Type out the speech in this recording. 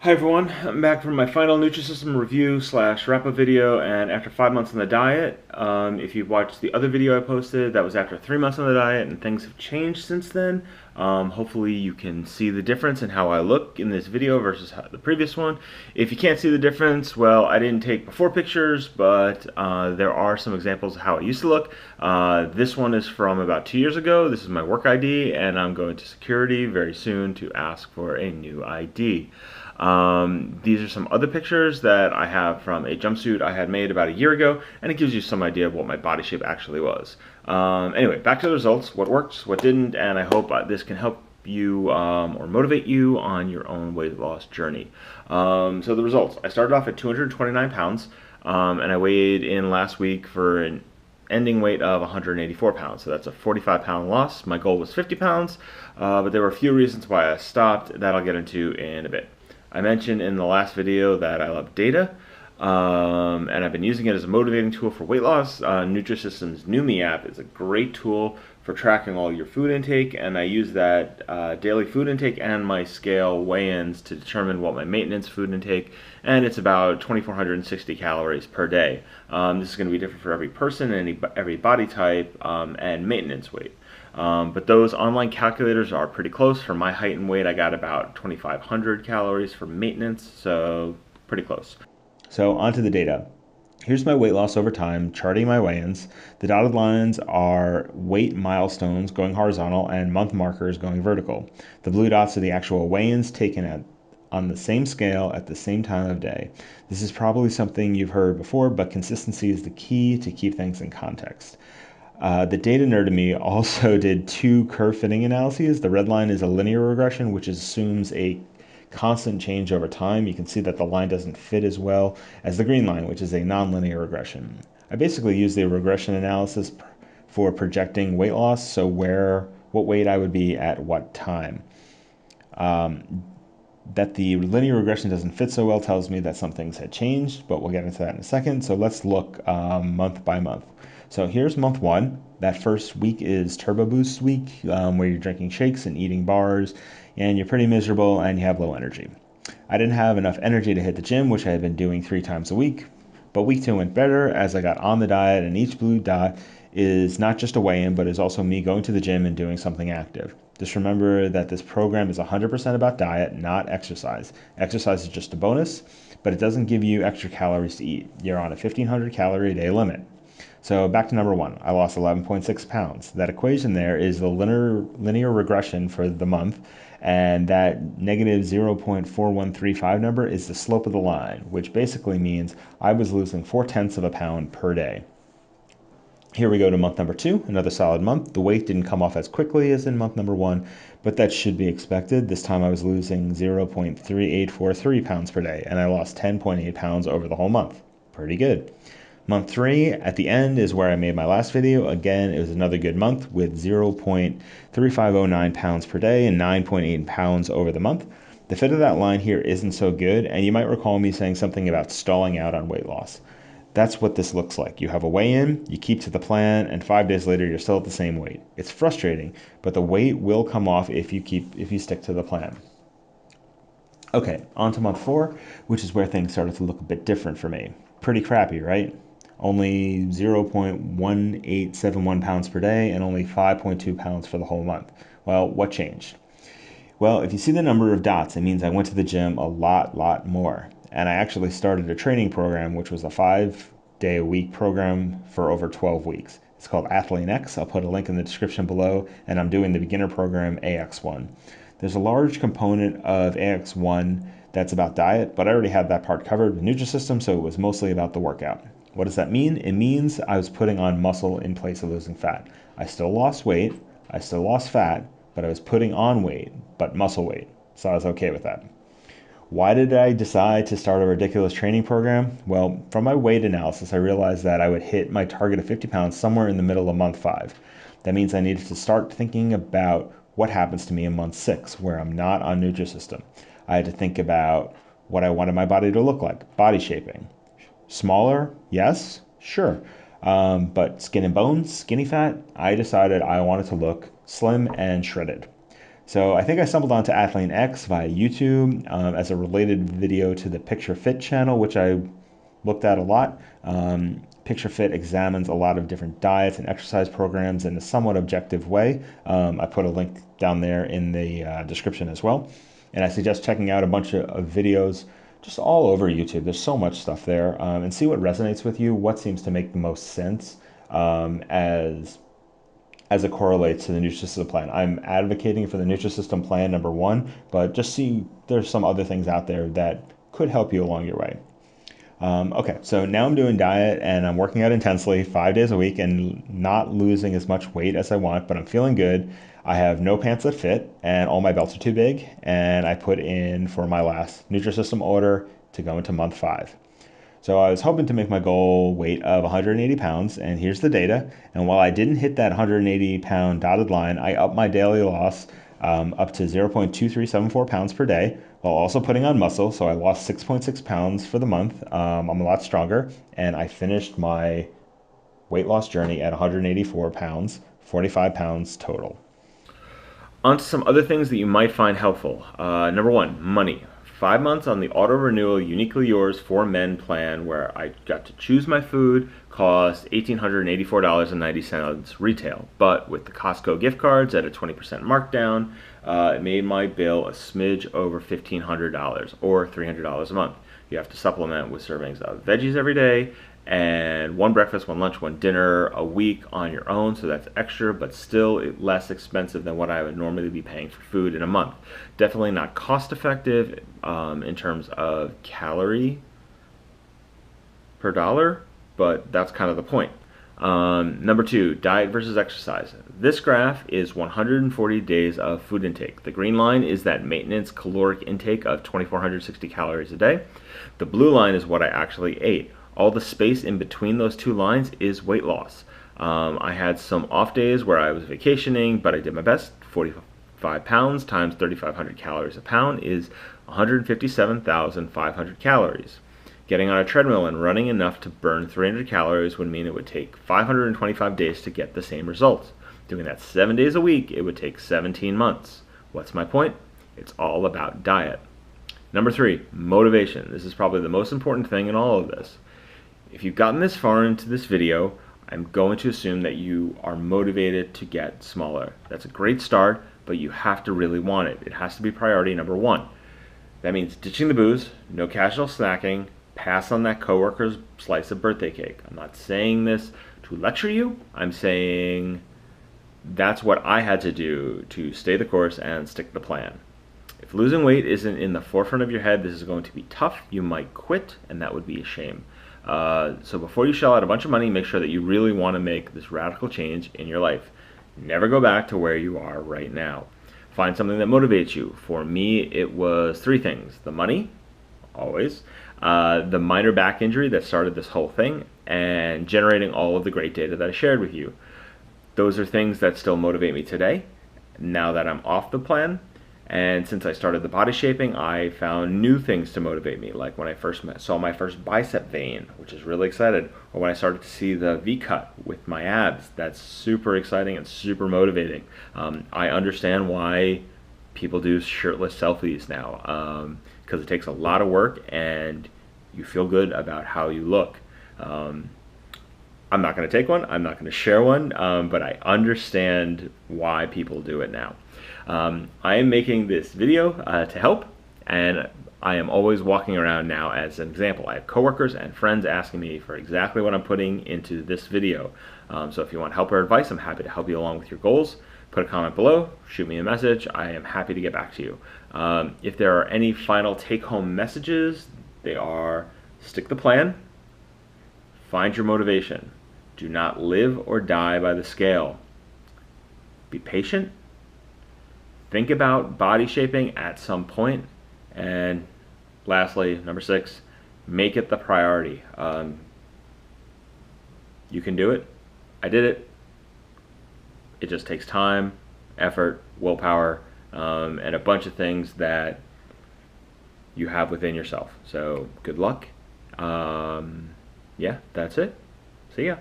Hi everyone, I'm back from my final Nutrisystem review slash wrap-up video, and after 5 months on the diet. If you've watched the other video I posted, that was after 3 months on the diet, and things have changed since then. Hopefully you can see the difference in how I look in this video versus the previous one. If you can't see the difference, well, I didn't take before pictures, but there are some examples of how I used to look. This one is from about 2 years ago. This is my work ID, and I'm going to security very soon to ask for a new ID. These are some other pictures that I have from a jumpsuit I had made about a year ago, and it gives you some idea of what my body shape actually was. Anyway, back to the results, what worked, what didn't, and I hope this can help you or motivate you on your own weight loss journey. So the results, I started off at 229 pounds, and I weighed in last week for an ending weight of 184 pounds. So that's a 45-pound loss. My goal was 50 pounds, but there were a few reasons why I stopped that I'll get into in a bit. I mentioned in the last video that I love data, and I've been using it as a motivating tool for weight loss. Nutrisystem's NuMe app is a great tool for tracking all your food intake, and I use that daily food intake and my scale weigh-ins to determine what my maintenance food intake, and it's about 2,460 calories per day. This is going to be different for every person and every body type and maintenance weight. But those online calculators are pretty close. For my height and weight, I got about 2,500 calories for maintenance, so pretty close. So onto the data. Here's my weight loss over time, charting my weigh-ins. The dotted lines are weight milestones going horizontal and month markers going vertical. The blue dots are the actual weigh-ins taken on the same scale at the same time of day. This is probably something you've heard before, but consistency is the key to keep things in context. The data nerd in me also did two curve fitting analyses. The red line is a linear regression, which assumes a constant change over time. You can see that the line doesn't fit as well as the green line, which is a nonlinear regression. I basically use the regression analysis for projecting weight loss, so what weight I would be at what time. That the linear regression doesn't fit so well tells me that some things had changed, but we'll get into that in a second. So let's look month by month. So here's month one. That first week is Turbo Boost week, where you're drinking shakes and eating bars, and you're pretty miserable and you have low energy. I didn't have enough energy to hit the gym, which I had been doing 3 times a week, but week 2 went better as I got on the diet, and each blue dot is not just a weigh-in, but is also me going to the gym and doing something active. Just remember that this program is 100% about diet, not exercise. Exercise is just a bonus, but it doesn't give you extra calories to eat. You're on a 1,500 calorie a day limit. So back to number one, I lost 11.6 pounds. That equation there is the linear regression for the month, and that negative 0.4135 number is the slope of the line, which basically means I was losing 0.4 of a pound per day. Here we go to month number 2, another solid month. The weight didn't come off as quickly as in month number 1, but that should be expected. This time I was losing 0.3843 pounds per day, and I lost 10.8 pounds over the whole month. Pretty good. Month 3 at the end is where I made my last video. Again, it was another good month with 0.3509 pounds per day and 9.8 pounds over the month. The fit of that line here isn't so good, and you might recall me saying something about stalling out on weight loss. That's what this looks like. You have a weigh-in, you keep to the plan, and 5 days later you're still at the same weight. It's frustrating, but the weight will come off if you stick to the plan. Okay, on to month 4, which is where things started to look a bit different for me. Pretty crappy, right? Only 0.1871 pounds per day and only 5.2 pounds for the whole month. Well, what changed? Well, if you see the number of dots, it means I went to the gym a lot more. And I actually started a training program, which was a 5-day-a-week program for over 12 weeks. It's called Athlete X. I'll put a link in the description below, and I'm doing the beginner program AX1. There's a large component of AX1 that's about diet, but I already had that part covered with Nutrisystem, so it was mostly about the workout. What does that mean? It means I was putting on muscle in place of losing fat. I still lost weight, I still lost fat, but I was putting on weight, but muscle weight. So I was okay with that. Why did I decide to start a ridiculous training program? Well, from my weight analysis, I realized that I would hit my target of 50 pounds somewhere in the middle of month 5. That means I needed to start thinking about what happens to me in month 6, where I'm not on Nutrisystem. I had to think about what I wanted my body to look like, body shaping. Smaller? Yes, sure. But skin and bones, skinny fat, I decided I wanted to look slim and shredded. So I think I stumbled onto Athlean X via YouTube as a related video to the Picture Fit channel, which I looked at a lot. Picture Fit examines a lot of different diets and exercise programs in a somewhat objective way. I put a link down there in the description as well. And I suggest checking out a bunch of videos just all over YouTube. There's so much stuff there, and see what resonates with you, what seems to make the most sense as it correlates to the Nutrisystem plan. I'm advocating for the Nutrisystem plan number one, but just see there's some other things out there that could help you along your way. Okay, so now I'm doing diet and I'm working out intensely 5 days a week and not losing as much weight as I want, but I'm feeling good. I have no pants that fit and all my belts are too big, and I put in for my last Nutrisystem order to go into month 5. So I was hoping to make my goal weight of 180 pounds, and here's the data. And while I didn't hit that 180 pound dotted line, I upped my daily loss up to 0.2374 pounds per day while also putting on muscle. So I lost 6.6 pounds for the month. I'm a lot stronger, and I finished my weight loss journey at 184 pounds, 45 pounds total. On to some other things that you might find helpful. Number one, money. 5 months on the auto renewal uniquely yours for men plan, where I got to choose my food, cost $1,884.90 retail. But with the Costco gift cards at a 20% markdown, it made my bill a smidge over $1,500 or $300 a month. You have to supplement with servings of veggies every day and one breakfast, one lunch, one dinner a week on your own, so that's extra, but still less expensive than what I would normally be paying for food in a month. Definitely not cost effective in terms of calorie per dollar, but that's kind of the point. Number two, diet versus exercise. This graph is 140 days of food intake. The green line is that maintenance caloric intake of 2,460 calories a day. The blue line is what I actually ate. All the space in between those two lines is weight loss. I had some off days where I was vacationing, but I did my best. 45 pounds times 3,500 calories a pound is 157,500 calories. Getting on a treadmill and running enough to burn 300 calories would mean it would take 525 days to get the same results. Doing that 7 days a week, it would take 17 months. What's my point? It's all about diet. Number three, motivation. This is probably the most important thing in all of this. If you've gotten this far into this video, I'm going to assume that you are motivated to get smaller. That's a great start, but you have to really want it. It has to be priority number one. That means ditching the booze, no casual snacking, pass on that coworker's slice of birthday cake. I'm not saying this to lecture you. I'm saying that's what I had to do to stay the course and stick to the plan. If losing weight isn't in the forefront of your head, this is going to be tough. You might quit, and that would be a shame. So before you shell out a bunch of money, make sure that you really want to make this radical change in your life. Never go back to where you are right now. Find something that motivates you. For me, it was three things. The money, always. The minor back injury that started this whole thing, and generating all of the great data that I shared with you. Those are things that still motivate me today, now that I'm off the plan. And since I started the body shaping, I found new things to motivate me, like when I first saw my first bicep vein, which is really excited, or when I started to see the V-cut with my abs. That's super exciting and super motivating. I understand why people do shirtless selfies now, because it takes a lot of work and you feel good about how you look. I'm not going to take one, I'm not going to share one, but I understand why people do it now. I am making this video to help, and I am always walking around now as an example. I have coworkers and friends asking me for exactly what I'm putting into this video. So if you want help or advice, I'm happy to help you along with your goals. Put a comment below, shoot me a message. I am happy to get back to you. If there are any final take-home messages, they are: stick the plan, find your motivation, do not live or die by the scale, be patient, think about body shaping at some point, and lastly, number 6, make it the priority. You can do it. I did it. It just takes time, effort, willpower, and a bunch of things that you have within yourself. So good luck. Yeah, that's it. See ya.